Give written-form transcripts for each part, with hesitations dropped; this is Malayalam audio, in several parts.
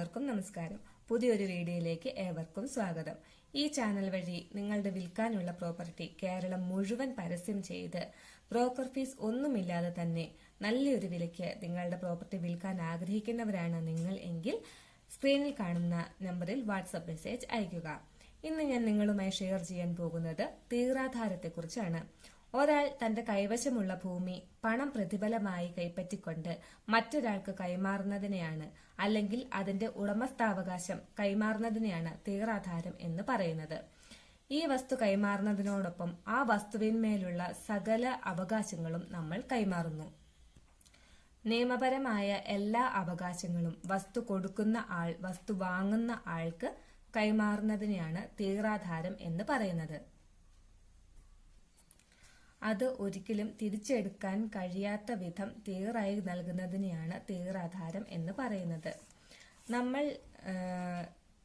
എല്ലാവർക്കും നമസ്കാരം. പുതിയൊരു വീഡിയോയിലേക്ക് ഏവർക്കും സ്വാഗതം. ഈ ചാനൽ വഴി നിങ്ങളുടെ വിൽക്കാനുള്ള പ്രോപ്പർട്ടി കേരളം മുഴുവൻ പരസ്യം ചെയ്ത് ബ്രോക്കർ ഫീസ് ഒന്നുമില്ലാതെ തന്നെ നല്ലൊരു വിലയ്ക്ക് നിങ്ങളുടെ പ്രോപ്പർട്ടി വിൽക്കാൻ ആഗ്രഹിക്കുന്നവരാണ് നിങ്ങൾ എങ്കിൽ സ്ക്രീനിൽ കാണുന്ന നമ്പറിൽ വാട്സ്ആപ്പ് മെസ്സേജ് അയയ്ക്കുക. ഇന്ന് ഞാൻ നിങ്ങളുമായി ഷെയർ ചെയ്യാൻ പോകുന്നത് തീറാധാരത്തെക്കുറിച്ചാണ്. ഒരാൾ തന്റെ കൈവശമുള്ള ഭൂമി പണം പ്രതിഫലമായി കൈപ്പറ്റിക്കൊണ്ട് മറ്റൊരാൾക്ക് കൈമാറുന്നതിനെയാണ് അല്ലെങ്കിൽ അതിന്റെ ഉടമസ്ഥാവകാശം കൈമാറുന്നതിനെയാണ് തീറാധാരം എന്ന് പറയുന്നത്. ഈ വസ്തു കൈമാറുന്നതിനോടൊപ്പം ആ വസ്തുവിന്മേലുള്ള സകല അവകാശങ്ങളും നമ്മൾ കൈമാറുന്നു. നിയമപരമായ എല്ലാ അവകാശങ്ങളും വസ്തു കൊടുക്കുന്ന ആൾ വസ്തു വാങ്ങുന്ന ആൾക്ക് കൈമാറുന്നതിനെയാണ് തീറാധാരം എന്ന് പറയുന്നത്. അത് ഒരിക്കലും തിരിച്ചെടുക്കാൻ കഴിയാത്ത വിധം തീറായി നൽകുന്നതിനെയാണ് തീറാധാരം എന്ന് പറയുന്നത്. നമ്മൾ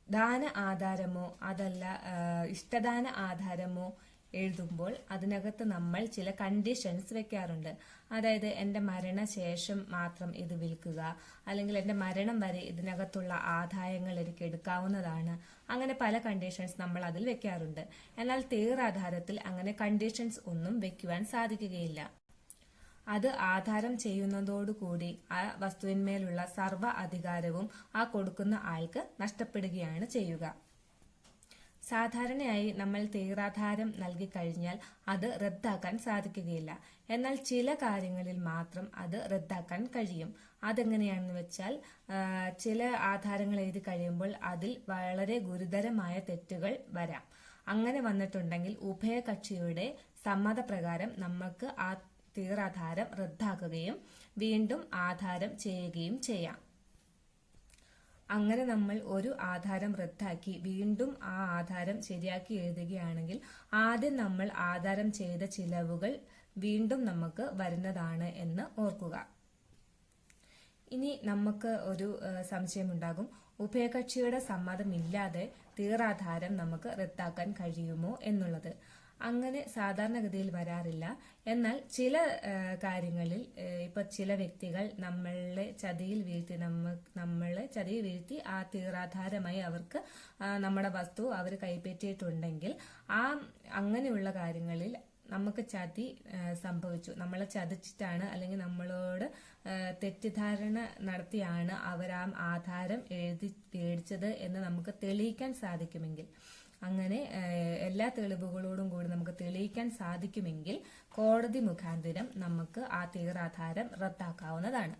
ദാന ആധാരമോ അതല്ല ഇഷ്ടദാന ആധാരമോ എഴുതുമ്പോൾ അതിനകത്ത് നമ്മൾ ചില കണ്ടീഷൻസ് വെക്കാറുണ്ട്. അതായത് എൻ്റെ മരണശേഷം മാത്രം ഇത് വിൽക്കുക, അല്ലെങ്കിൽ എൻ്റെ മരണം വരെ ഇതിനകത്തുള്ള ആദായങ്ങൾ എനിക്ക് എടുക്കാവുന്നതാണ്. അങ്ങനെ പല കണ്ടീഷൻസ് നമ്മൾ അതിൽ വെക്കാറുണ്ട്. എന്നാൽ തീറാധാരത്തിൽ അങ്ങനെ കണ്ടീഷൻസ് ഒന്നും വെക്കുവാൻ സാധിക്കുകയില്ല. അത് ആധാരം ചെയ്യുന്നതോടുകൂടി ആ വസ്തുവിന്മേലുള്ള സർവ്വ അധികാരവും ആ കൊടുക്കുന്ന ആൾക്ക് നഷ്ടപ്പെടുകയാണ് ചെയ്യുക. സാധാരണയായി നമ്മൾ തീറാധാരം നൽകി കഴിഞ്ഞാൽ അത് റദ്ദാക്കാൻ സാധിക്കുകയില്ല. എന്നാൽ ചില കാര്യങ്ങളിൽ മാത്രം അത് റദ്ദാക്കാൻ കഴിയും. അതെങ്ങനെയാണെന്ന് വെച്ചാൽ, ചില ആധാരങ്ങൾ എഴുതി കഴിയുമ്പോൾ അതിൽ വളരെ ഗുരുതരമായ തെറ്റുകൾ വരാം. അങ്ങനെ വന്നിട്ടുണ്ടെങ്കിൽ ഉഭയകക്ഷിയുടെ സമ്മതപ്രകാരം നമുക്ക് ആ തീറാധാരം റദ്ദാക്കുകയും വീണ്ടും ആധാരം ചെയ്യുകയും ചെയ്യാം. അങ്ങനെ നമ്മൾ ഒരു ആധാരം റദ്ദാക്കി വീണ്ടും ആ ആധാരം ശരിയാക്കി എഴുതുകയാണെങ്കിൽ ആദ്യം നമ്മൾ ആധാരം ചെയ്ത ചിലവുകൾ വീണ്ടും നമുക്ക് വരുന്നതാണ് എന്ന് ഓർക്കുക. ഇനി നമുക്ക് ഒരു സംശയമുണ്ടാകും, ഉഭയകക്ഷിയുടെ സമ്മതമില്ലാതെ തീറാധാരം നമുക്ക് റദ്ദാക്കാൻ കഴിയുമോ എന്നുള്ളത്. അങ്ങനെ സാധാരണഗതിയിൽ വരാറില്ല. എന്നാൽ ചില കാര്യങ്ങളിൽ ഇപ്പൊ ചില വ്യക്തികൾ നമ്മളെ ചതിയിൽ വീഴ്ത്തി ആ തീറാധാരമായി അവർക്ക് നമ്മുടെ വസ്തു അവർ കൈപ്പറ്റിയിട്ടുണ്ടെങ്കിൽ അങ്ങനെയുള്ള കാര്യങ്ങളിൽ നമുക്ക് ചതി സംഭവിച്ചു, നമ്മളെ ചതിച്ചിട്ടാണ് അല്ലെങ്കിൽ നമ്മളോട് തെറ്റിദ്ധാരണ നടത്തിയാണ് അവർ ആ ആധാരം എഴുതി മേടിച്ചത് എന്ന് നമുക്ക് തെളിയിക്കാൻ സാധിക്കുമെങ്കിൽ, അങ്ങനെ എല്ലാ തെളിവുകളോടും കൂടി നമുക്ക് തെളിയിക്കാൻ സാധിക്കുമെങ്കിൽ കോടതി മുഖാന്തിരം നമുക്ക് ആ തീറാധാരം റദ്ദാക്കാവുന്നതാണ്.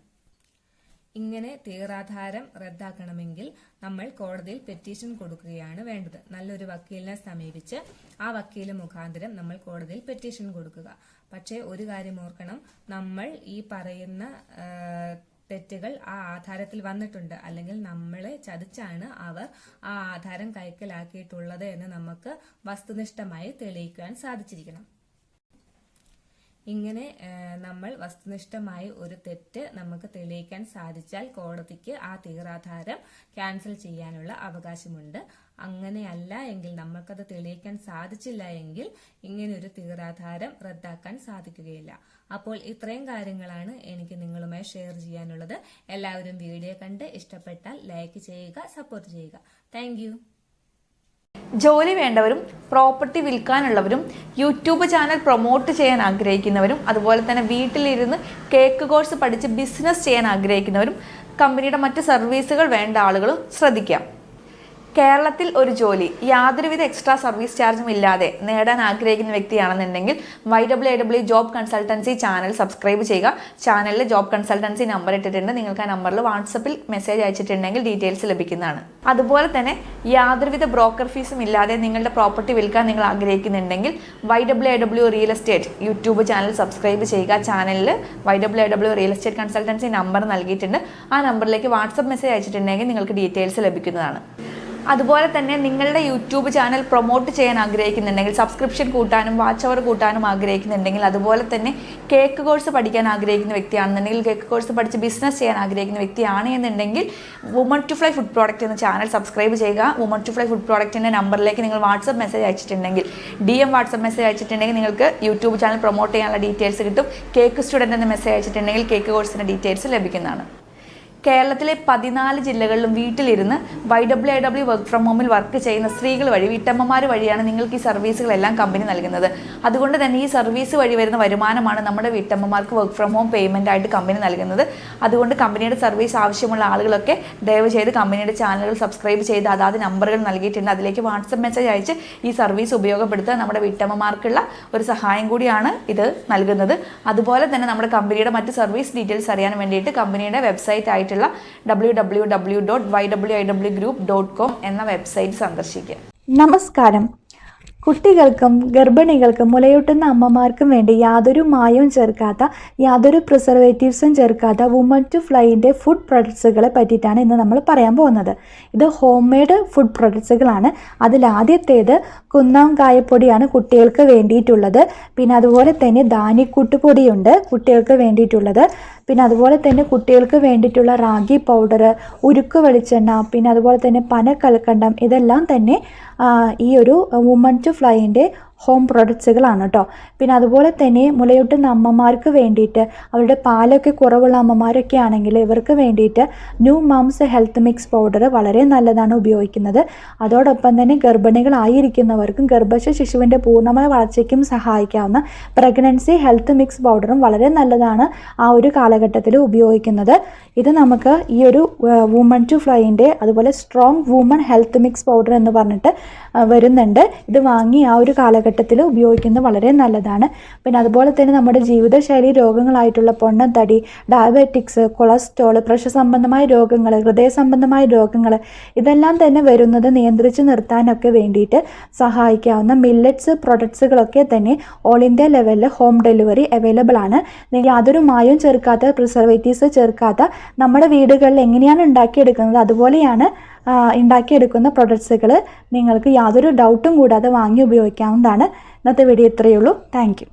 ഇങ്ങനെ തീറാധാരം റദ്ദാക്കണമെങ്കിൽ നമ്മൾ കോടതിയിൽ പെറ്റീഷൻ കൊടുക്കുകയാണ് വേണ്ടത്. നല്ലൊരു വക്കീലിനെ സമീപിച്ച് ആ വക്കീല് മുഖാന്തിരം നമ്മൾ കോടതിയിൽ പെറ്റീഷൻ കൊടുക്കുക. പക്ഷേ ഒരു കാര്യം ഓർക്കണം, നമ്മൾ ഈ പറയുന്ന തെറ്റുകൾ ആ ആധാരത്തിൽ വന്നിട്ടുണ്ട്, അല്ലെങ്കിൽ നമ്മളെ ചതിച്ചാണ് അവർ ആ ആധാരം കൈക്കലാക്കിയിട്ടുള്ളത് എന്ന് നമുക്ക് വസ്തുനിഷ്ഠമായി തെളിയിക്കുവാൻ സാധിച്ചിരിക്കണം. ഇങ്ങനെ നമ്മൾ വസ്തുനിഷ്ഠമായി ഒരു തെറ്റ് നമുക്ക് തെളിയിക്കാൻ സാധിച്ചാൽ കോടതിക്ക് ആ തീറാധാരം ക്യാൻസൽ ചെയ്യാനുള്ള അവകാശമുണ്ട്. അങ്ങനെയല്ല എങ്കിൽ നമുക്കത് തെളിയിക്കാൻ സാധിച്ചില്ല എങ്കിൽ ഇങ്ങനെയൊരു തീറാധാരം റദ്ദാക്കാൻ സാധിക്കുകയില്ല. അപ്പോൾ ഇത്രയും കാര്യങ്ങളാണ് എനിക്ക് നിങ്ങളുമായി ഷെയർ ചെയ്യാനുള്ളത്. എല്ലാവരും വീഡിയോ കണ്ട് ഇഷ്ടപ്പെട്ടാൽ ലൈക്ക് ചെയ്യുക, സപ്പോർട്ട് ചെയ്യുക. Thank you. ജോലി വേണ്ടവരും പ്രോപ്പർട്ടി വിൽക്കാനുള്ളവരും യൂട്യൂബ് ചാനൽ പ്രൊമോട്ട് ചെയ്യാൻ ആഗ്രഹിക്കുന്നവരും അതുപോലെ തന്നെ വീട്ടിലിരുന്ന് കേക്ക് കോഴ്സ് പഠിച്ച് ബിസിനസ് ചെയ്യാൻ ആഗ്രഹിക്കുന്നവരും കമ്പനിയുടെ മറ്റ് സർവീസുകൾ വേണ്ട ആളുകളും ശ്രദ്ധിക്കാം. കേരളത്തിൽ ഒരു ജോലി യാതൊരുവിധ എക്സ്ട്രാ സർവീസ് ചാർജും ഇല്ലാതെ നേടാൻ ആഗ്രഹിക്കുന്ന വ്യക്തിയാണെന്നുണ്ടെങ്കിൽ YWW job consultancy channel subscribe ചെയ്യുക. ചാനലിൽ ജോബ് കൺസൾട്ടൻസി നമ്പർ ഇട്ടിട്ടുണ്ട്. നിങ്ങൾക്ക് ആ നമ്പറിൽ വാട്സപ്പിൽ മെസ്സേജ് അയച്ചിട്ടുണ്ടെങ്കിൽ ഡീറ്റെയിൽസ് ലഭിക്കുന്നതാണ്. അതുപോലെ തന്നെ യാതൊരുവിധ ബ്രോക്കർ ഫീസും ഇല്ലാതെ നിങ്ങളുടെ പ്രോപ്പർട്ടി വിൽക്കാൻ നിങ്ങൾ ആഗ്രഹിക്കുന്നുണ്ടെങ്കിൽ YWW real estate YouTube channel subscribe ചെയ്യുക. ചാനലിൽ YWW real estate consultancy number നൽകിയിട്ടുണ്ട്. ആ നമ്പറിലേക്ക് വാട്സപ്പ് മെസ്സേജ് അയച്ചിട്ടുണ്ടെങ്കിൽ നിങ്ങൾക്ക് ഡീറ്റെയിൽസ് ലഭിക്കുന്നതാണ്. അതുപോലെ തന്നെ നിങ്ങളുടെ യൂട്യൂബ് ചാനൽ പ്രൊമോട്ട് ചെയ്യാൻ ആഗ്രഹിക്കുന്നുണ്ടെങ്കിൽ, സബ്സ്ക്രിപ്ഷൻ കൂട്ടാനും വാച്ച് അവർ കൂട്ടാനും ആഗ്രഹിക്കുന്നുണ്ടെങ്കിൽ, അതുപോലെ തന്നെ കേക്ക് കോഴ്സ് പഠിക്കാൻ ആഗ്രഹിക്കുന്ന വ്യക്തിയാണെന്നുണ്ടെങ്കിൽ, കേക്ക് കോഴ്സ് പഠിച്ച് ബിസിനസ് ചെയ്യാൻ ആഗ്രഹിക്കുന്ന വ്യക്തിയാണ് എന്നുണ്ടെങ്കിൽ woman to fly food product എന്ന ചാനൽ സബ്സ്ക്രൈബ് ചെയ്യുക. വുമൺ ടു ഫ്ലൈ ഫുഡ് പ്രോഡക്റ്റിൻ്റെ നമ്പറിലേക്ക് നിങ്ങൾ വാട്സപ്പ് മെസ്സേജ് അയച്ചിട്ടുണ്ടെങ്കിൽ, DM വാട്സപ്പ് മെസ്സേജ് അയച്ചിട്ടുണ്ടെങ്കിൽ നിങ്ങൾക്ക് യൂട്യൂബ് ചാനൽ പ്രൊമോട്ട് ചെയ്യാനുള്ള ഡീറ്റെയിൽസ് കിട്ടും. കേക്ക് സ്റ്റുഡൻറ്റ് എന്ന മെസ്സേജ് അയച്ചിട്ടുണ്ടെങ്കിൽ കേക്ക് കോഴ്സിൻ്റെ ഡീറ്റെയിൽസ് ലഭിക്കുന്നതാണ്. കേരളത്തിലെ 14 ജില്ലകളിലും വീട്ടിലിരുന്ന് YWIW വർക്ക് ഫ്രം ഹോമിൽ വർക്ക് ചെയ്യുന്ന സ്ത്രീകൾ വഴി വീട്ടമ്മമാർ വഴിയാണ് നിങ്ങൾക്ക് ഈ സർവീസുകളെല്ലാം കമ്പനി നൽകുന്നത്. അതുകൊണ്ട് തന്നെ ഈ സർവീസ് വഴി വരുന്ന വരുമാനമാണ് നമ്മുടെ വീട്ടമ്മമാർക്ക് വർക്ക് ഫ്രം ഹോം പേയ്മെൻ്റ് ആയിട്ട് കമ്പനി നൽകുന്നത്. അതുകൊണ്ട് കമ്പനിയുടെ സർവീസ് ആവശ്യമുള്ള ആളുകളൊക്കെ ദയവ് ചെയ്ത് കമ്പനിയുടെ ചാനലുകൾ സബ്സ്ക്രൈബ് ചെയ്ത് അതാത് നമ്പറുകൾ നൽകിയിട്ടുണ്ട്, അതിലേക്ക് വാട്സപ്പ് മെസ്സേജ് അയച്ച് ഈ സർവീസ് ഉപയോഗപ്പെടുത്തുക. നമ്മുടെ വീട്ടമ്മമാർക്കുള്ള ഒരു സഹായം കൂടിയാണ് ഇത് നൽകുന്നത്. അതുപോലെ തന്നെ നമ്മുടെ കമ്പനിയുടെ മറ്റ് സർവീസ് ഡീറ്റെയിൽസ് അറിയാൻ വേണ്ടിയിട്ട് കമ്പനിയുടെ വെബ്സൈറ്റ് ആയിട്ടുള്ള www.ywiwgroup.com എന്ന വെബ്സൈറ്റ് സന്ദർശിക്കുക. നമസ്കാരം. കുട്ടികൾക്കും ഗർഭിണികൾക്കും മുലയൂട്ടുന്ന അമ്മമാർക്കും വേണ്ടി യാതൊരു മായവും ചേർക്കാത്ത, യാതൊരു പ്രിസർവേറ്റീവ്സും ചേർക്കാത്ത വുമൺ ടു ഫ്ലൈൻ്റെ ഫുഡ് പ്രൊഡക്ട്സുകളെ പറ്റിയിട്ടാണ് ഇന്ന് നമ്മൾ പറയാൻ പോകുന്നത്. ഇത് ഹോം മെയ്ഡ് ഫുഡ് പ്രൊഡക്ട്സുകളാണ്. അതിലാദ്യത്തേത് കുന്നം കായപ്പൊടിയാണ് കുട്ടികൾക്ക് വേണ്ടിയിട്ടുള്ളത്. പിന്നെ അതുപോലെ തന്നെ ധാന്യക്കൂട്ടുപൊടിയുണ്ട് കുട്ടികൾക്ക് വേണ്ടിയിട്ടുള്ളത്. പിന്നെ അതുപോലെ തന്നെ കുട്ടികൾക്ക് വേണ്ടിയിട്ടുള്ള റാഗി പൗഡർ, ഉരുക്ക് വെളിച്ചെണ്ണ, പിന്നെ അതുപോലെ തന്നെ പനക്കൽക്കണ്ടം, ഇതെല്ലാം തന്നെ ഈ ഒരു വുമൺ ടു ഫ്ലൈൻ്റെ ഹോം പ്രൊഡക്ട്സുകളാണ് കേട്ടോ. പിന്നെ അതുപോലെ തന്നെ മുലയൂട്ടുന്ന അമ്മമാർക്ക് വേണ്ടിയിട്ട്, അവരുടെ പാലൊക്കെ കുറവുള്ള അമ്മമാരൊക്കെ ആണെങ്കിൽ ഇവർക്ക് വേണ്ടിയിട്ട് new moms health mix powder വളരെ നല്ലതാണ് ഉപയോഗിക്കുന്നത്. അതോടൊപ്പം തന്നെ ഗർഭിണികളായിരിക്കുന്നവർക്കും ഗർഭസ്ഥ ശിശുവിൻ്റെ പൂർണ്ണമായ വളർച്ചയ്ക്കും സഹായിക്കാവുന്ന പ്രഗ്നൻസി ഹെൽത്ത് മിക്സ് പൗഡറും വളരെ നല്ലതാണ് ആ ഒരു കാലഘട്ടത്തിൽ ഉപയോഗിക്കുന്നത്. ഇത് നമുക്ക് ഈ ഒരു വുമൺ ടു ഫ്ലൈൻ്റെ അതുപോലെ strong woman health mix powder എന്ന് പറഞ്ഞിട്ട് വരുന്നുണ്ട്. ഇത് വാങ്ങി ആ ഒരു കാലഘട്ടത്തിൽ ഉപയോഗിക്കുന്നത് വളരെ നല്ലതാണ്. പിന്നെ അതുപോലെ തന്നെ നമ്മുടെ ജീവിതശൈലി രോഗങ്ങളായിട്ടുള്ള പൊണ്ണത്തടി, ഡയബറ്റിക്സ്, കൊളസ്ട്രോൾ, പ്രഷർ സംബന്ധമായ രോഗങ്ങൾ, ഹൃദയ സംബന്ധമായ രോഗങ്ങൾ, ഇതെല്ലാം തന്നെ വരുന്നത് നിയന്ത്രിച്ച് നിർത്താനൊക്കെ വേണ്ടിയിട്ട് സഹായിക്കാവുന്ന മില്ലറ്റ്സ് പ്രൊഡക്ട്സുകളൊക്കെ തന്നെ ഓൾ ഇന്ത്യ ലെവലിൽ ഹോം ഡെലിവറി അവൈലബിൾ ആണ്. യാതൊരു മായവും ചേർക്കാത്ത, പ്രിസർവേറ്റീവ്സ് ചേർക്കാത്ത, നമ്മുടെ വീടുകളിൽ എങ്ങനെയാണ് ഉണ്ടാക്കിയെടുക്കുന്നത് അതുപോലെയാണ് ഉണ്ടാക്കിയെടുക്കുന്ന പ്രൊഡക്ട്സുകൾ നിങ്ങൾക്ക് യാതൊരു ഡൗട്ടും കൂടാതെ വാങ്ങി ഉപയോഗിക്കാവുന്നതാണ്. ഇന്നത്തെ വീഡിയോ ഇത്രയേ ഉള്ളൂ. Thank you.